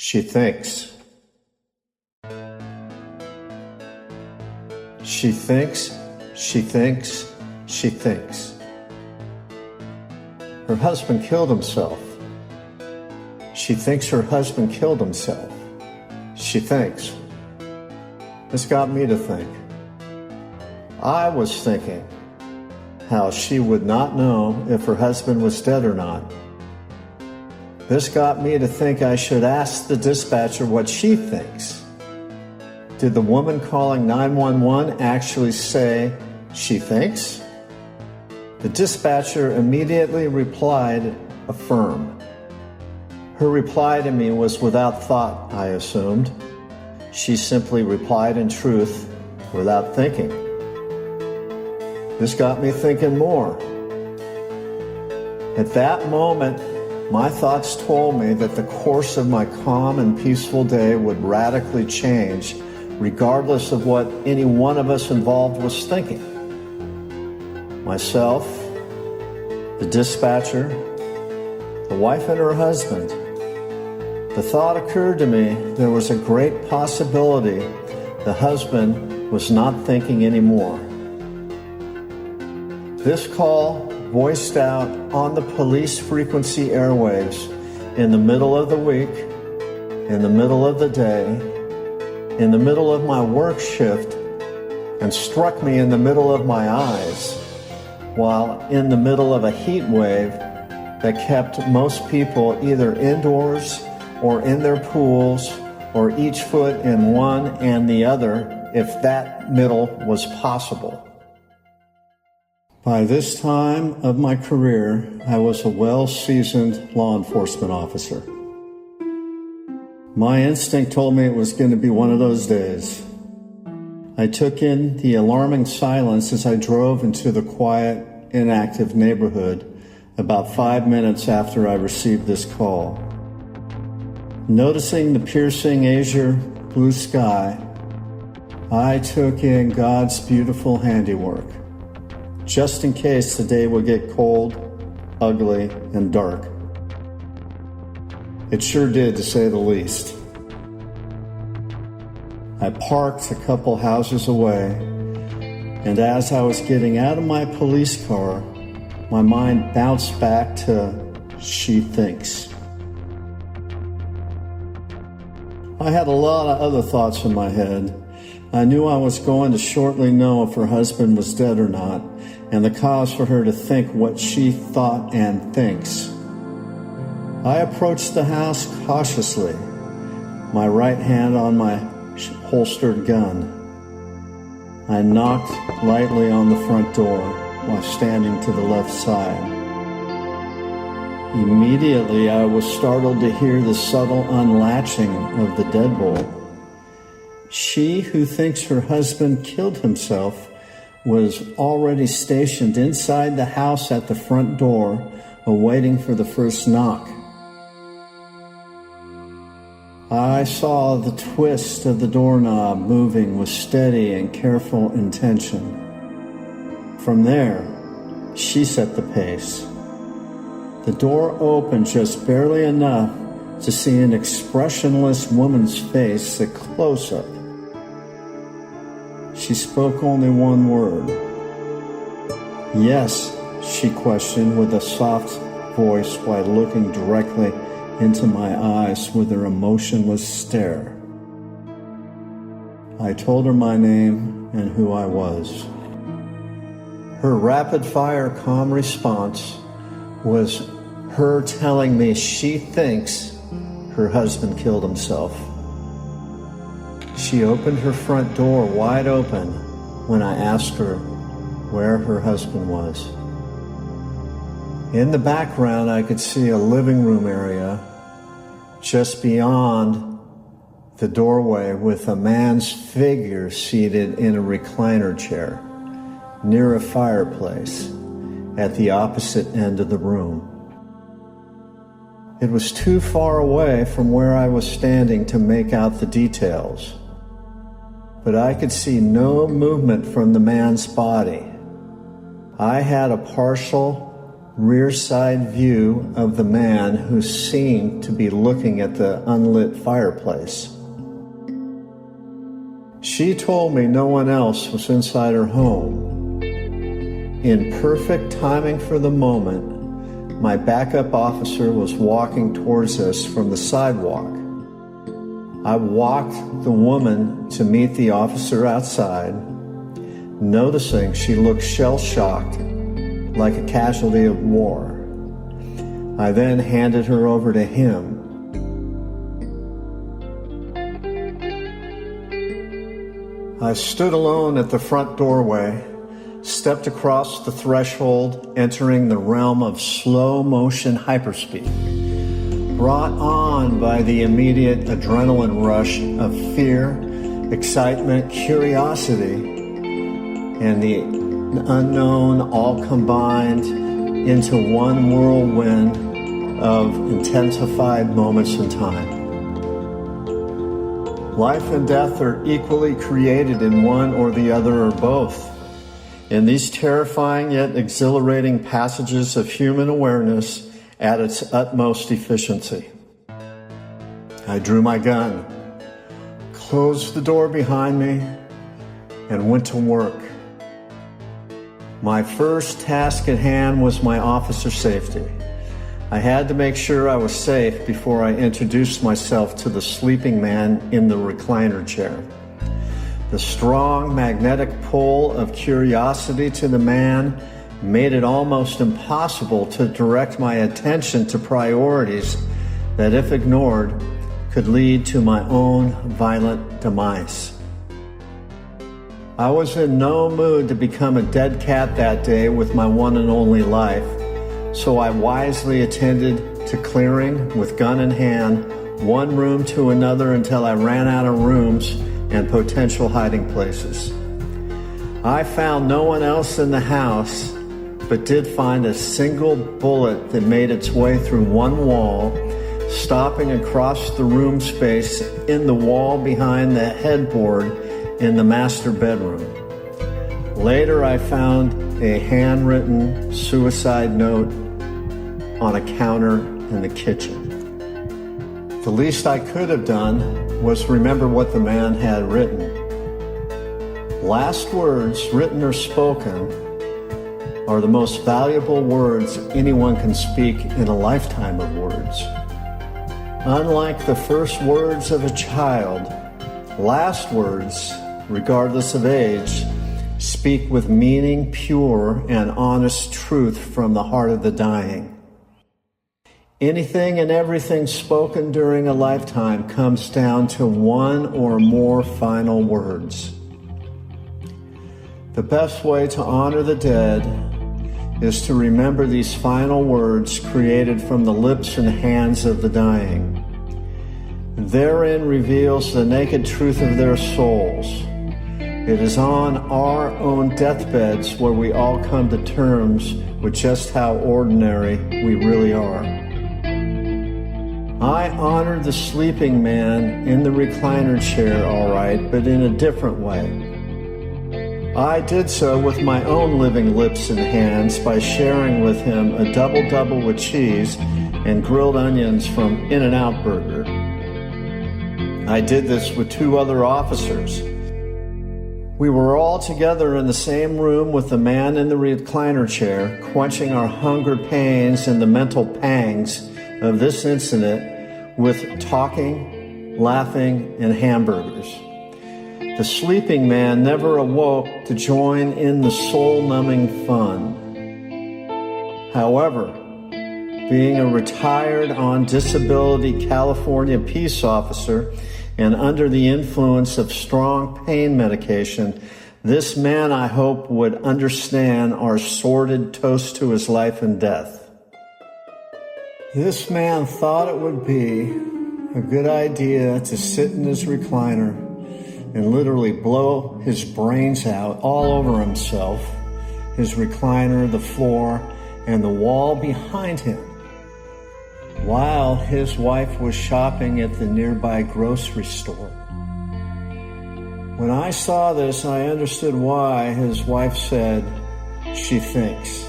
She thinks. She thinks, she thinks, she thinks. Her husband killed himself. She thinks her husband killed himself. She thinks. This got me to think. I was thinking how she would not know if her husband was dead or not. This got me to think I should ask the dispatcher what she thinks. Did the woman calling 911 actually say she thinks? The dispatcher immediately replied, affirm. Her reply to me was without thought, I assumed. She simply replied in truth without thinking. This got me thinking more. At that moment, my thoughts told me that the course of my calm and peaceful day would radically change, regardless of what any one of us involved was thinking. Myself, the dispatcher, the wife and her husband. The thought occurred to me there was a great possibility the husband was not thinking anymore. This call voiced out on the police frequency airwaves in the middle of the week, in the middle of the day, in the middle of my work shift, and struck me in the middle of my eyes, while in the middle of a heat wave that kept most people either indoors or in their pools, or each foot in one and the other, if that middle was possible. By this time of my career, I was a well-seasoned law enforcement officer. My instinct told me it was going to be one of those days. I took in the alarming silence as I drove into the quiet, inactive neighborhood about 5 minutes after I received this call. Noticing the piercing azure blue sky, I took in God's beautiful handiwork, just in case the day would get cold, ugly, and dark. It sure did, to say the least. I parked a couple houses away, and as I was getting out of my police car, my mind bounced back to she thinks. I had a lot of other thoughts in my head. I knew I was going to shortly know if her husband was dead or not, and the cause for her to think what she thought and thinks. I approached the house cautiously, my right hand on my holstered gun. I knocked lightly on the front door while standing to the left side. Immediately, I was startled to hear the subtle unlatching of the deadbolt. She who thinks her husband killed himself was already stationed inside the house at the front door, awaiting for the first knock. I saw the twist of the doorknob moving with steady and careful intention. From there, she set the pace. The door opened just barely enough to see an expressionless woman's face at close-up. She spoke only one word. Yes, she questioned with a soft voice while looking directly into my eyes with her emotionless stare. I told her my name and who I was. Her rapid-fire calm response was her telling me she thinks her husband killed himself. She opened her front door wide open when I asked her where her husband was. In the background, I could see a living room area just beyond the doorway with a man's figure seated in a recliner chair near a fireplace at the opposite end of the room. It was too far away from where I was standing to make out the details, but I could see no movement from the man's body. I had a partial, rear side view of the man who seemed to be looking at the unlit fireplace. She told me no one else was inside her home. In perfect timing for the moment, my backup officer was walking towards us from the sidewalk. I walked the woman to meet the officer outside, noticing she looked shell-shocked, like a casualty of war. I then handed her over to him. I stood alone at the front doorway, stepped across the threshold, entering the realm of slow-motion hyperspeed, brought on by the immediate adrenaline rush of fear, excitement, curiosity, and the unknown, all combined into one whirlwind of intensified moments in time. Life and death are equally created in one or the other or both. In these terrifying yet exhilarating passages of human awareness at its utmost efficiency. I drew my gun, closed the door behind me, and went to work. My first task at hand was my officer's safety. I had to make sure I was safe before I introduced myself to the sleeping man in the recliner chair. The strong magnetic pull of curiosity to the man made it almost impossible to direct my attention to priorities that, if ignored, could lead to my own violent demise. I was in no mood to become a dead cat that day with my one and only life, so I wisely attended to clearing, with gun in hand, one room to another until I ran out of rooms and potential hiding places. I found no one else in the house, but did find a single bullet that made its way through one wall, stopping across the room space in the wall behind the headboard in the master bedroom. Later, I found a handwritten suicide note on a counter in the kitchen. The least I could have done was remember what the man had written. Last words, written or spoken, are the most valuable words anyone can speak in a lifetime of words. Unlike the first words of a child, last words, regardless of age, speak with meaning, pure and honest truth from the heart of the dying. Anything and everything spoken during a lifetime comes down to one or more final words. The best way to honor the dead is to remember these final words created from the lips and hands of the dying. Therein reveals the naked truth of their souls. It is on our own deathbeds where we all come to terms with just how ordinary we really are. I honored the sleeping man in the recliner chair, all right, but in a different way. I did so with my own living lips and hands by sharing with him a double-double with cheese and grilled onions from In-N-Out Burger. I did this with 2 other officers. We were all together in the same room with the man in the recliner chair, quenching our hunger pains and the mental pangs of this incident with talking, laughing, and hamburgers. The sleeping man never awoke to join in the soul-numbing fun. However, being a retired on disability California peace officer and under the influence of strong pain medication, this man, I hope, would understand our sordid toast to his life and death. This man thought it would be a good idea to sit in his recliner and literally blow his brains out all over himself, his recliner, the floor, and the wall behind him, while his wife was shopping at the nearby grocery store. When I saw this, I understood why his wife said, "She thinks."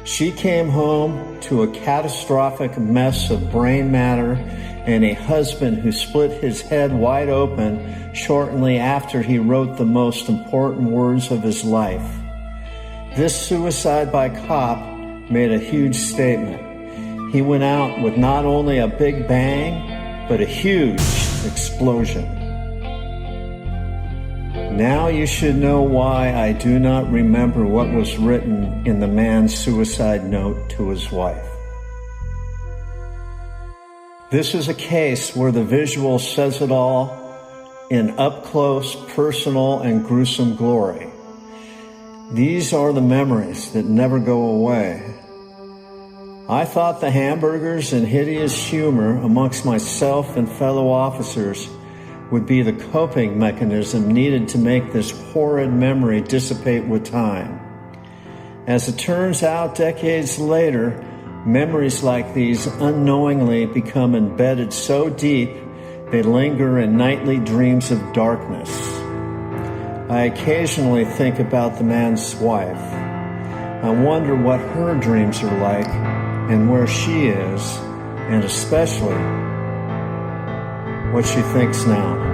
She came home to a catastrophic mess of brain matter and a husband who split his head wide open shortly after he wrote the most important words of his life. This suicide by cop made a huge statement. He went out with not only a big bang, but a huge explosion. Now you should know why I do not remember what was written in the man's suicide note to his wife. This is a case where the visual says it all in up-close, personal, and gruesome glory. These are the memories that never go away. I thought the hamburgers and hideous humor amongst myself and fellow officers would be the coping mechanism needed to make this horrid memory dissipate with time. As it turns out, decades later, memories like these unknowingly become embedded so deep they linger in nightly dreams of darkness. I occasionally think about the man's wife. I wonder what her dreams are like and where she is, and especially what she thinks now.